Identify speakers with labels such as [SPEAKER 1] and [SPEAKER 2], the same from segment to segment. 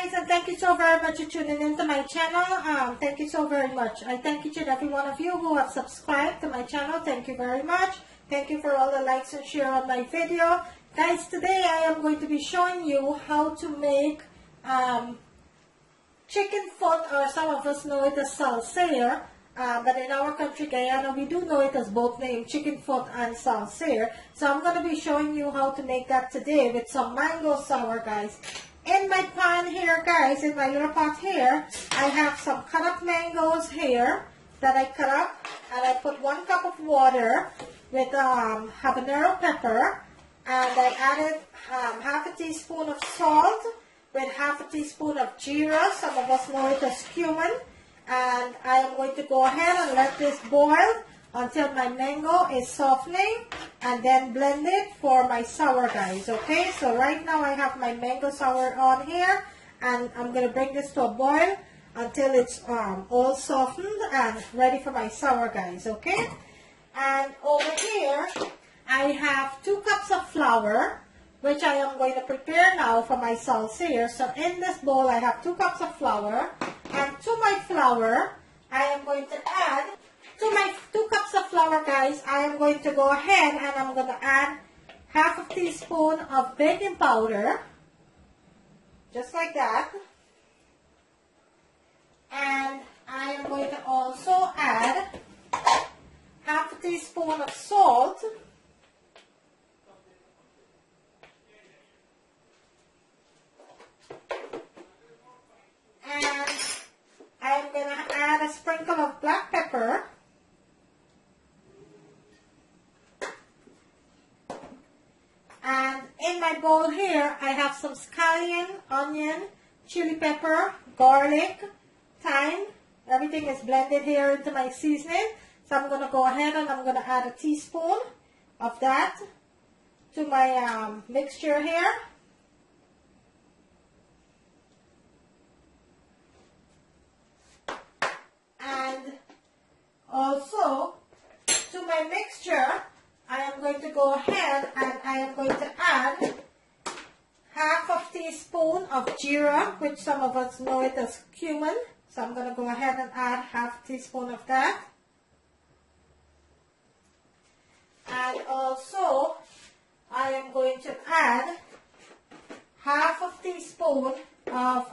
[SPEAKER 1] guys, and thank you so very much for tuning into my channel. Thank you so very much. I thank each and every one of you who have subscribed to my channel. Thank you very much. Thank you for all the likes and share on my video. Guys, today I am going to be showing you how to make chicken foot, or some of us know it as Sal Sev. But in our country, Guyana, we do know it as both named chicken foot and Sal Sev. So I'm going to be showing you how to make that today with some mango sour, guys. In my pan here, guys, in my little pot here, I have some cut up mangoes here that I cut up, and I put 1 cup of water with habanero pepper, and I added half a teaspoon of salt with half a teaspoon of jeera. Some of us know it as cumin. And I am going to go ahead and let this boil until my mango is softening, and then blend it for my sour, guys. Okay, so right now I have my mango sour on here, and I'm going to bring this to a boil until it's all softened and ready for my sour, guys. Okay, and over here I have 2 cups of flour, which I am going to prepare now for my Sal Sev. So in this bowl I have 2 cups of flour, and to my flour I am going to add, to my 2 cups of flour, guys, I am going to go ahead and I'm going to add half a teaspoon of baking powder, just like that. And I am going to also add half a teaspoon of salt. And I'm going to add a sprinkle of black pepper. And in my bowl here, I have some scallion, onion, chili pepper, garlic, thyme. Everything is blended here into my seasoning. So I'm going to go ahead and I'm going to add a teaspoon of that to my mixture here. And also, to my mixture, I am going to go ahead and I am going to add half a teaspoon of jeera, which some of us know it as cumin. So I'm going to go ahead and add half a teaspoon of that. And also, I am going to add half a teaspoon of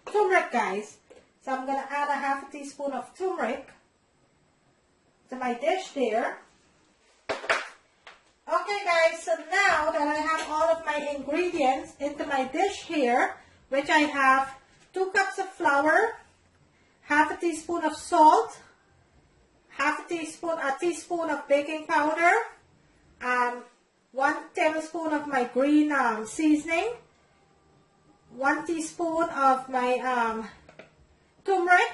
[SPEAKER 1] turmeric, guys. So I'm going to add a half a teaspoon of turmeric to my dish there. Okay, guys, so now that I have all of my ingredients into my dish here, which I have 2 cups of flour, half a teaspoon of salt, a teaspoon of baking powder, 1 tablespoon of my green seasoning, 1 teaspoon of my turmeric,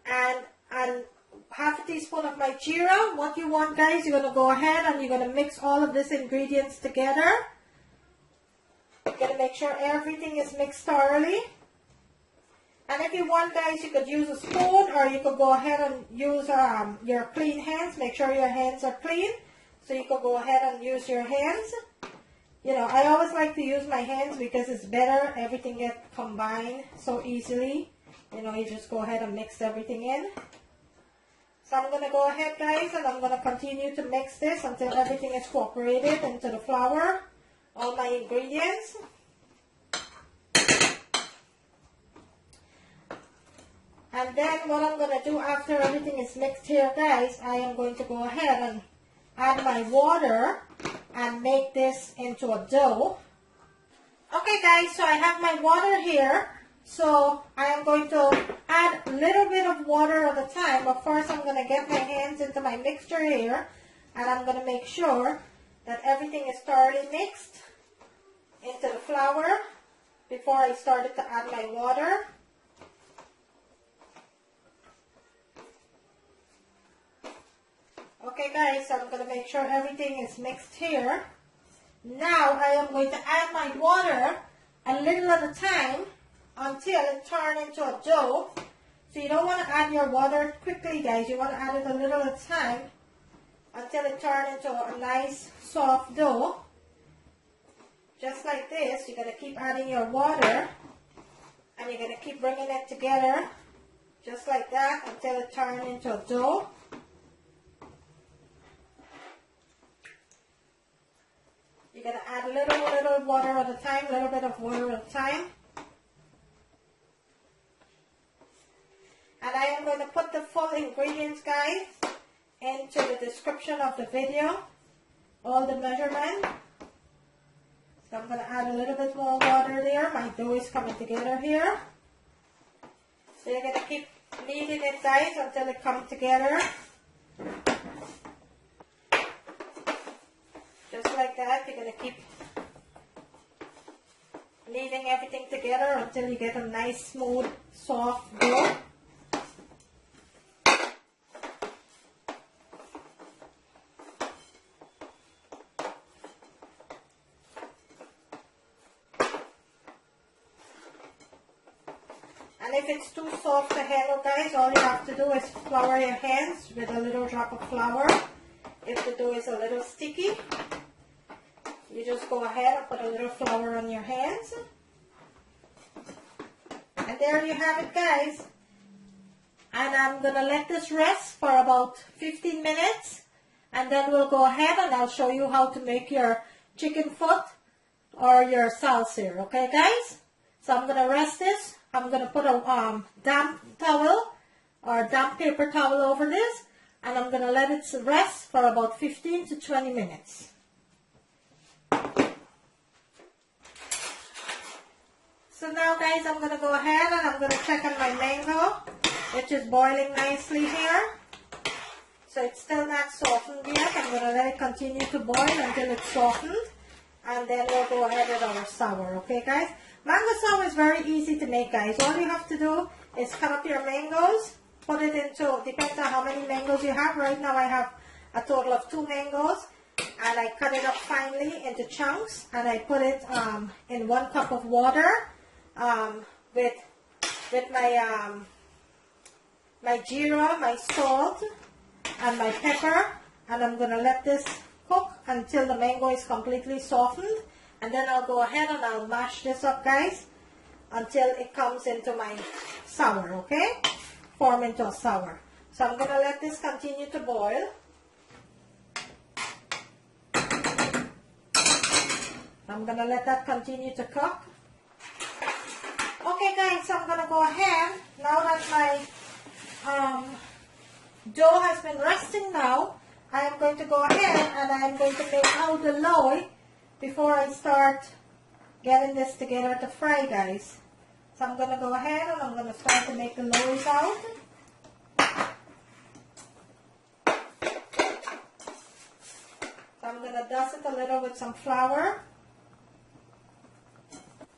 [SPEAKER 1] and half a teaspoon of my jeera. What you want, guys, you're going to go ahead and you're going to mix all of these ingredients together. You're going to make sure everything is mixed thoroughly. And if you want, guys, you could use a spoon, or you could go ahead and use your clean hands. Make sure your hands are clean. So you could go ahead and use your hands. You know, I always like to use my hands because it's better. Everything gets combined so easily. You know, you just go ahead and mix everything in. So I'm going to go ahead, guys, and I'm going to continue to mix this until everything is cooperated into the flour, all my ingredients. And then what I'm going to do after everything is mixed here, guys, I am going to go ahead and add my water and make this into a dough. Okay, guys, so I have my water here. So I am going to add a little bit of water at a time, but first I'm going to get my hands into my mixture here, and I'm going to make sure that everything is thoroughly mixed into the flour before I started to add my water. Okay, guys, so I'm going to make sure everything is mixed here. Now I am going to add my water a little at a time until it turns into a dough. So you don't want to add your water quickly, guys. You want to add it a little at a time until it turns into a nice soft dough. just like this, you're going to keep adding your water, and you're going to keep bringing it together, just like that, until it turns into a dough. You're going to add a little water at a time, a little bit of water at a time. And I am going to put the full ingredients, guys, into the description of the video, all the measurement. So I'm going to add a little bit more water there. My dough is coming together here. So you're going to keep kneading it, guys, until it comes together. Just like that. You're going to keep kneading everything together until you get a nice, smooth, soft dough. And if it's too soft to handle, guys, all you have to do is flour your hands with a little drop of flour. If the dough is a little sticky, you just go ahead and put a little flour on your hands. And there you have it, guys. And I'm going to let this rest for about 15 minutes. And then we'll go ahead and I'll show you how to make your chicken foot or your Sal Sev, okay, guys? So I'm going to rest this. I'm going to put a damp towel or damp paper towel over this, and I'm going to let it rest for about 15 to 20 minutes. So now, guys, I'm going to go ahead and I'm going to check on my mango, which is boiling nicely here. So it's still not softened yet. I'm going to let it continue to boil until it's softened, and then we'll go ahead with our sour, okay, guys? Mango sour is very easy to make, guys. All you have to do is cut up your mangoes, put it into, depends on how many mangoes you have. Right now I have a total of 2 mangoes, and I cut it up finely into chunks, and I put it in 1 cup of water with my my jeera, my salt, and my pepper, and I'm going to let this cook until the mango is completely softened. And then I'll go ahead and I'll mash this up, guys, until it comes into my sour, okay? Form into a sour. So I'm going to let this continue to boil. I'm going to let that continue to cook. Okay, guys, so I'm going to go ahead, now that my dough has been resting now, I am going to go ahead and I am going to make out the loy before I start getting this together to fry, guys. So I'm going to go ahead and I'm going to start to make the loaves out. So I'm going to dust it a little with some flour.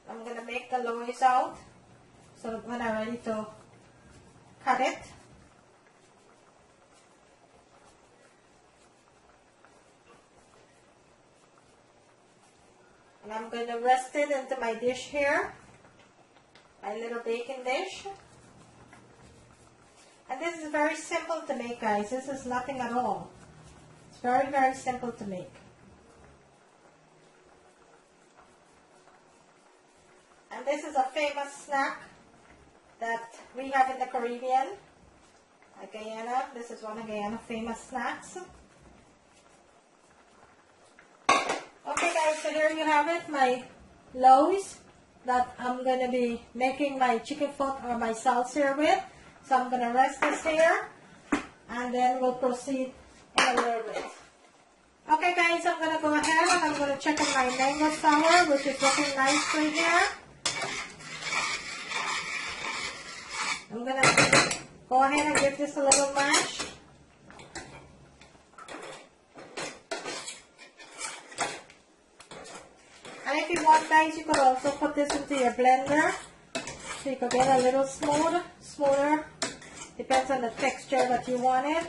[SPEAKER 1] I'm going to make the loaves out so that when I'm ready to cut it. And I'm going to rest it into my dish here, my little baking dish. And this is very simple to make, guys. This is nothing at all. It's very, very simple to make. And this is a famous snack that we have in the Caribbean, Guyana. This is one of Guyana's famous snacks. Okay, guys, so here you have it, my loaves that I'm going to be making my chicken foot or my Sal Sev with. So I'm going to rest this here, and then we'll proceed in a little bit. Okay, guys, I'm going to go ahead and I'm going to check on my mango sour, which is looking nicely here. I'm going to go ahead and give this a little mash. And if you want, guys, you could also put this into your blender so you could get a little smoother. Depends on the texture that you want it.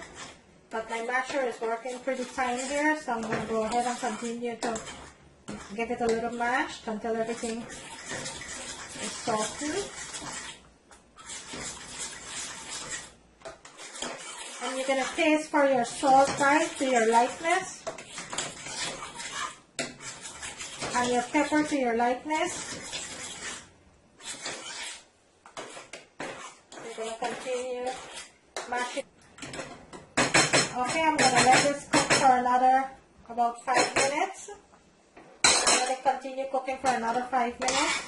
[SPEAKER 1] But my masher is working pretty fine here, so I'm going to go ahead and continue to give it a little mash until everything is softened. And you're going to taste for your salt, guys, to your likeness. and your pepper to your likeness. You're going to continue mashing. Okay, I'm going to let this cook for another about 5 minutes. I'm going to continue cooking for another 5 minutes.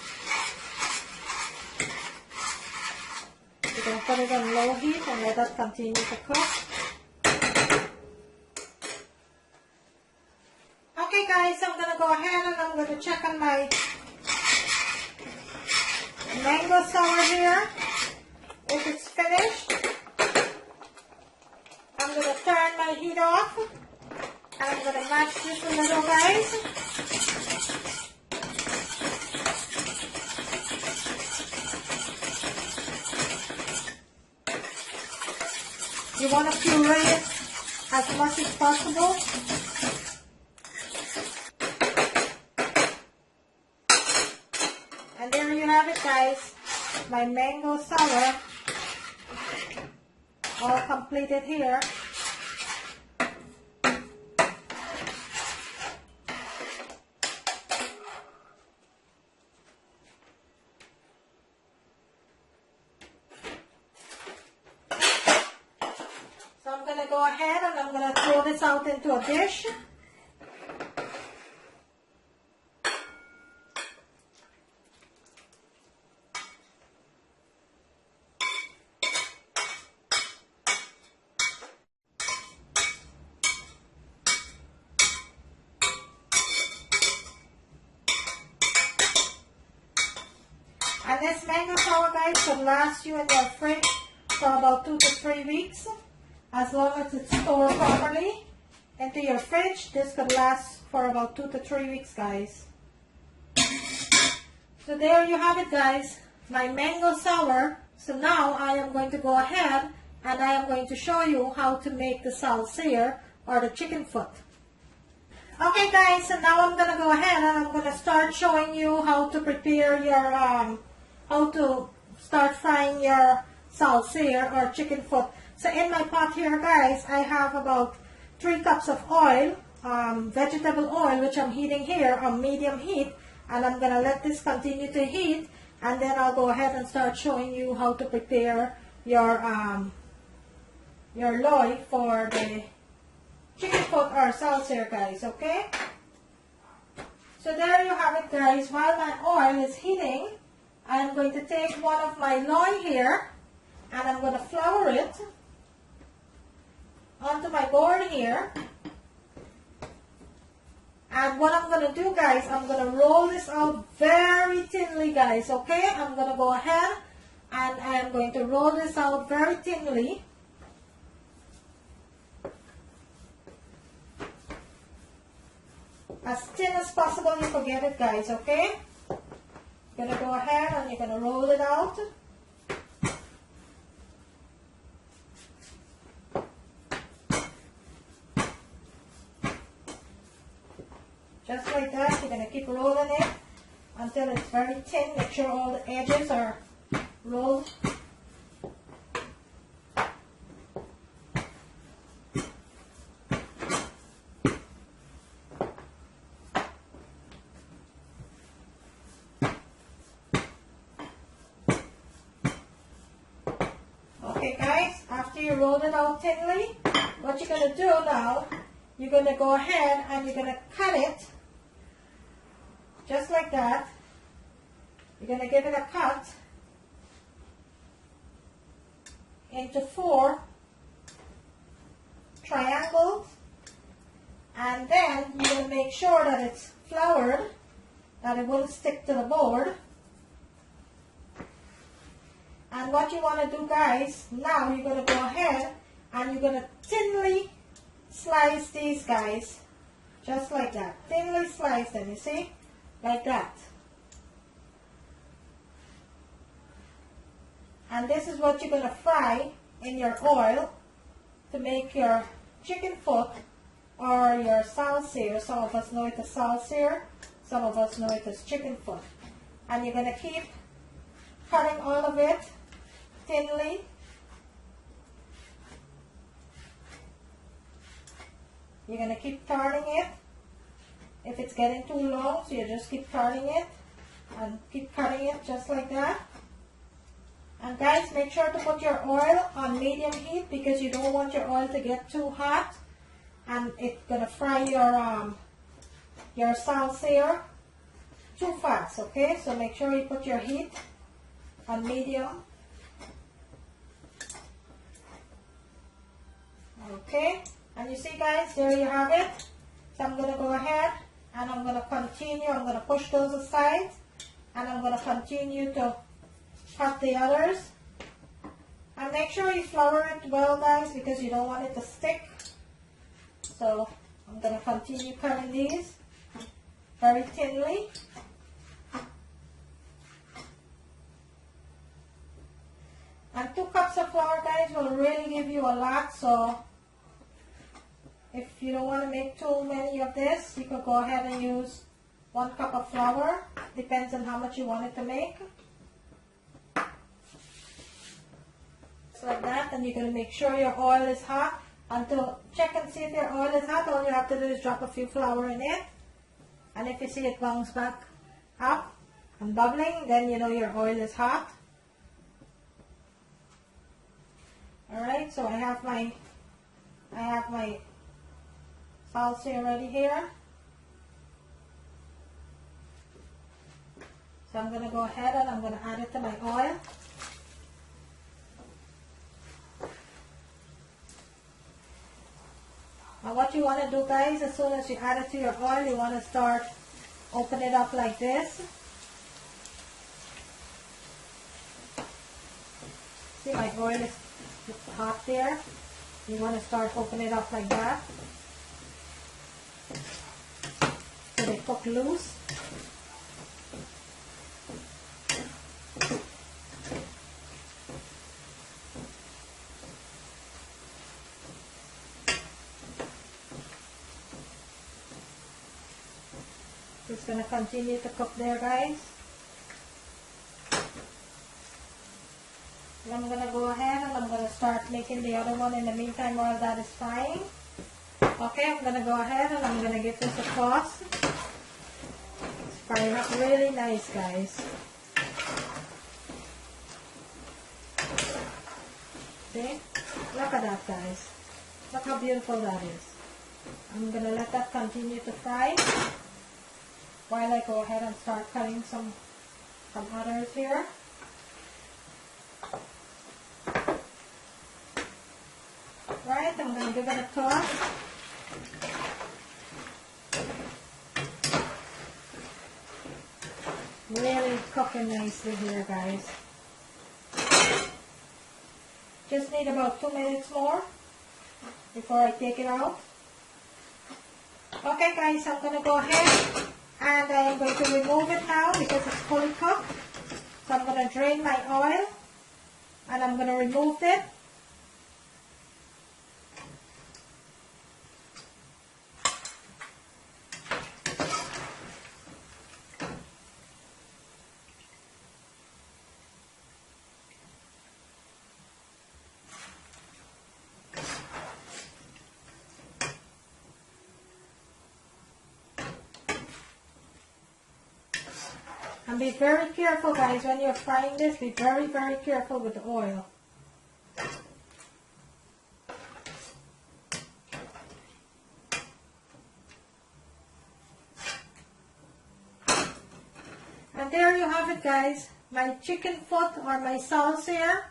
[SPEAKER 1] You're going to put it on low heat and let that continue to cook. Okay guys, I'm going to go ahead and I'm going to check on my mango sour here. If it's finished, I'm going to turn my heat off. And I'm going to mash this a little, guys. You want to puree it as much as possible. And there you have it, guys. My mango sour all completed here. So I'm going to go ahead and I'm going to throw this out into a dish. And this mango sour, guys, could last you in your fridge for about 2 to 3 weeks. As long as it's stored properly into your fridge, this could last for about 2 to 3 weeks, guys. So there you have it, guys, my mango sour. So now I am going to go ahead and I am going to show you how to make the sal sev or the chicken foot. Okay guys, so now I'm going to go ahead and I'm going to start showing you how to prepare your, how to start frying your sal sev or chicken foot. So in my pot here, guys, I have about 3 cups of oil, vegetable oil, which I'm heating here on medium heat. And I'm going to let this continue to heat. And then I'll go ahead and start showing you how to prepare your loy for the chicken foot or sal sev, guys, okay? So there you have it, guys. While my oil is heating, I'm going to take one of my loy here and I'm going to flour it onto my board here. And what I'm going to do, guys, I'm going to roll this out very thinly, guys, okay? I'm going to go ahead and I'm going to roll this out very thinly. As thin as possible, you can get it, guys, okay? You're going to go ahead and you're going to roll it out. Just like that, you're going to keep rolling it until it's very thin. Make sure all the edges are rolled. Okay guys, after you roll it out thinly, what you're going to do now, you're going to go ahead and you're going to cut it just like that. You're going to give it a cut into 4 triangles, and then you're going to make sure that it's floured, that it won't stick to the board. And what you want to do, guys, now you're going to go ahead and you're going to thinly slice these, guys, just like that. Thinly slice them, you see, like that. And this is what you're going to fry in your oil to make your chicken foot or your sal sev. Some of us know it as sal sev, some of us know it as chicken foot. And you're going to keep cutting all of it thinly. You're going to keep turning it if it's getting too long, so you just keep turning it and keep cutting it just like that. And guys, make sure to put your oil on medium heat because you don't want your oil to get too hot and it's gonna fry your salsa too fast, okay? So make sure you put your heat on medium. Okay, and you see guys, there you have it. So I'm gonna go ahead and I'm gonna continue, I'm gonna push those aside and I'm gonna continue to cut the others. And make sure you flour it well guys because you don't want it to stick. So I'm gonna continue cutting these very thinly. And 2 cups of flour guys will really give you a lot, so if you don't want to make too many of this, you could go ahead and use 1 cup of flour. Depends on how much you want it to make. Just like that, and you're going to make sure your oil is hot. And to check and see if your oil is hot, all you have to do is drop a few flour in it. And if you see it bounce back up and bubbling, then you know your oil is hot. Alright, so I have my salsa already here. So I'm going to go ahead and I'm going to add it to my oil. Now what you want to do guys, as soon as you add it to your oil, you want to start open it up like this. See, my oil is hot there. You want to start opening it up like that so they cook loose. Just going to continue to cook there guys. And I'm going to go ahead and I'm going to start making the other one in the meantime while that is frying. Okay, I'm going to go ahead and I'm going to give this a toss. It's frying up really nice guys. See? Look at that guys. Look how beautiful that is. I'm going to let that continue to fry while I go ahead and start cutting some others here. Right, I'm going to give it a toss. Really cooking nicely here guys. Just need about 2 minutes more before I take it out. Okay guys, I'm going to go ahead and I'm going to remove it now because it's fully cooked. So I'm going to drain my oil and I'm going to remove it. And be very careful guys, when you're frying this, be very, very careful with the oil. And there you have it guys, my chicken foot or my salsa.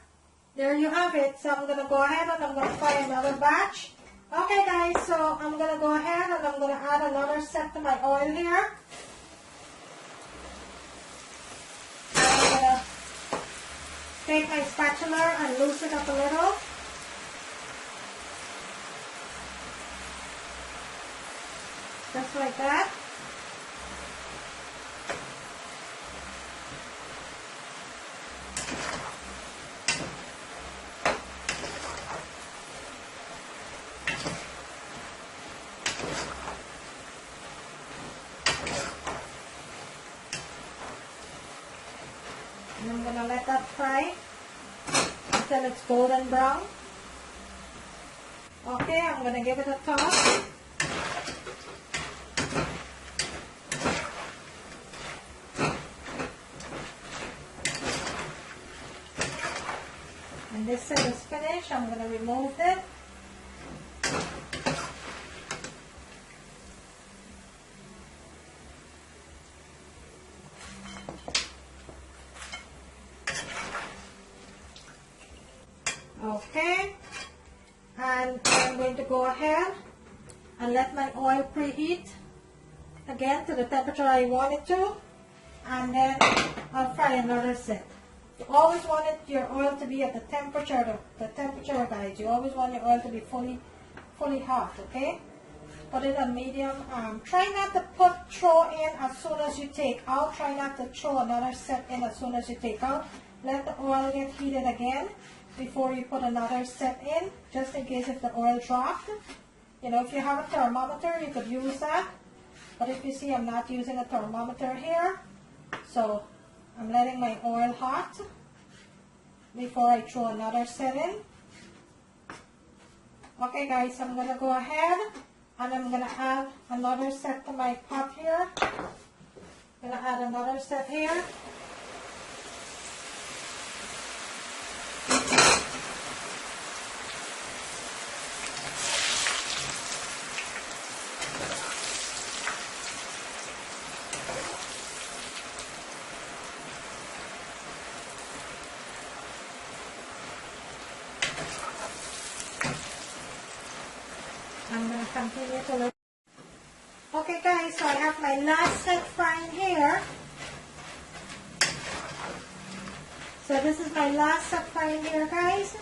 [SPEAKER 1] There you have it. So I'm going to go ahead and I'm going to fry another batch. Okay guys, so I'm going to go ahead and I'm going to add another set to my oil here. Take my spatula and loosen it up a little. Just like that. And I'm going to let that fry until it's golden brown. Okay, I'm going to give it a toss. this set is finished, I'm going to remove it. Okay, and I'm going to go ahead and let my oil preheat again to the temperature I want it to, and then I'll fry another set. You always want your oil to be at the temperature, guys. You always want your oil to be fully hot, okay? Put it on medium. Try not to throw in as soon as you take out. Try not to throw another set in as soon as you take out. Let the oil get heated again before you put another set in, just in case if the oil dropped. You know, if you have a thermometer, you could use that. But if you see, I'm not using a thermometer here. So I'm letting my oil hot before I throw another set in. Okay guys, I'm going to go ahead and I'm going to add another set to my pot here. I'm going to add another set here. I'm going to continue to look. Okay guys, so I have my last set frying here. So this is my last set frying here, guys.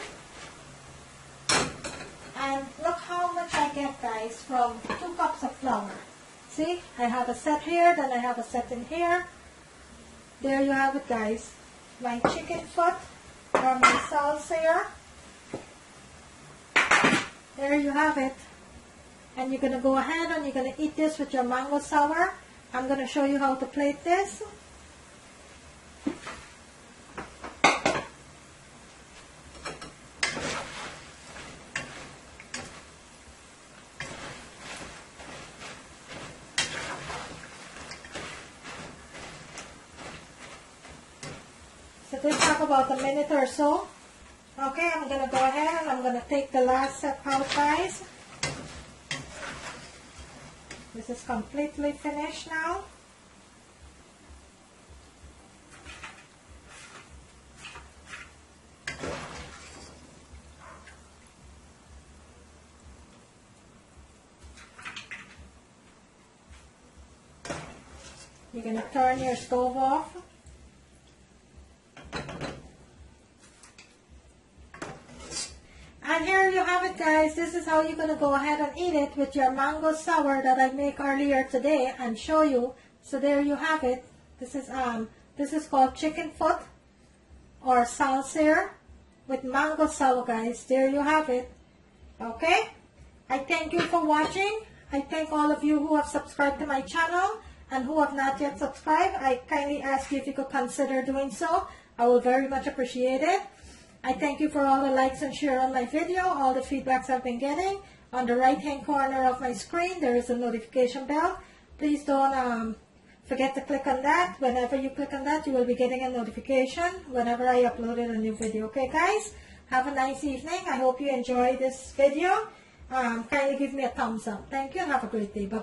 [SPEAKER 1] And look how much I get, guys, from 2 cups of flour. See, I have a set here, then I have a set in here. There you have it, guys. My chicken foot or my Sal Sev. There you have it. And you're going to go ahead and you're going to eat this with your mango sour. I'm going to show you how to plate this. So this took about a minute or so. Okay, I'm going to go ahead and I'm going to take the last set out, guys. This is completely finished now. You're going to turn your stove off. And here you have it, guys. This is how you're going to go ahead and eat it with your mango sour that I made earlier today and show you. So there you have it. This is called chicken foot or Sal Sev with mango sour, guys. There you have it. Okay? I thank you for watching. I thank all of you who have subscribed to my channel and who have not yet subscribed. I kindly ask you if you could consider doing so. I will very much appreciate it. I thank you for all the likes and share on my video, all the feedbacks I've been getting. On the right hand corner of my screen, there is a notification bell. Please don't forget to click on that. Whenever you click on that, you will be getting a notification whenever I uploaded a new video. Okay guys, have a nice evening. I hope you enjoyed this video. Kindly give me a thumbs up. Thank you and have a great day. Bye.